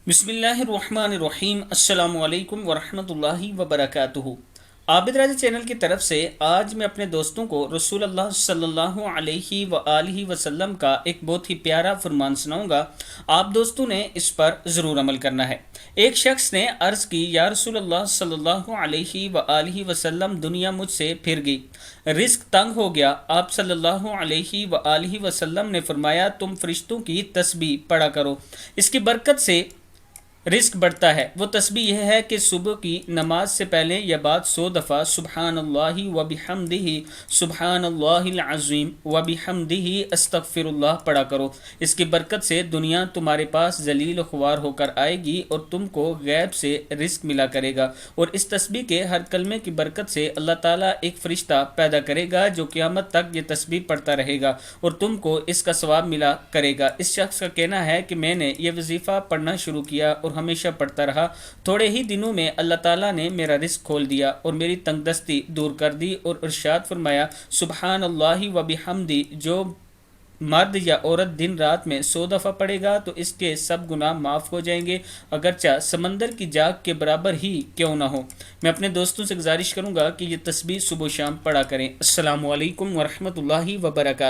بسم اللہ الرحمن الرحیم۔ السلام علیکم ورحمۃ اللہ وبرکاتہ۔ عابد راجہ چینل کی طرف سے آج میں اپنے دوستوں کو رسول اللہ صلی اللہ علیہ وآلہ وسلم کا ایک بہت ہی پیارا فرمان سناؤں گا۔ آپ دوستوں نے اس پر ضرور عمل کرنا ہے۔ ایک شخص نے عرض کی، یا رسول اللہ صلی اللہ علیہ وآلہ وسلم، دنیا مجھ سے پھر گئی، رزق تنگ ہو گیا۔ آپ صلی اللہ علیہ وآلہ وسلم نے فرمایا، تم فرشتوں کی تسبیح پڑھا کرو، اس کی برکت سے رزق بڑھتا ہے۔ وہ تسبیح یہ ہے کہ صبح کی نماز سے پہلے یا بعد 100 دفعہ سبحان اللہ وبحمدہ، سبحان اللہ العظیم وبحمدہ، استغفر اللہ پڑھا کرو۔ اس کی برکت سے دنیا تمہارے پاس ذلیل و خوار ہو کر آئے گی اور تم کو غیب سے رزق ملا کرے گا، اور اس تسبیح کے ہر کلمے کی برکت سے اللہ تعالیٰ ایک فرشتہ پیدا کرے گا جو قیامت تک یہ تسبیح پڑھتا رہے گا اور تم کو اس کا ثواب ملا کرے گا۔ اس شخص کا کہنا ہے کہ میں نے یہ وظیفہ پڑھنا شروع کیا اور ہمیشہ پڑھتا رہا، تھوڑے ہی دنوں میں اللہ تعالیٰ نے میرا رزق کھول دیا اور میری تنگ دستی دور کر دی، اور ارشاد فرمایا، سبحان اللہ وبحمدہ، جو مرد یا عورت دن رات میں 100 دفعہ پڑھے گا تو اس کے سب گناہ معاف ہو جائیں گے، اگرچہ سمندر کی جاگ کے برابر ہی کیوں نہ ہو۔ میں اپنے دوستوں سے گزارش کروں گا کہ یہ تسبیح صبح و شام پڑھا کریں۔ السلام علیکم ورحمۃ اللہ وبرکاتہ۔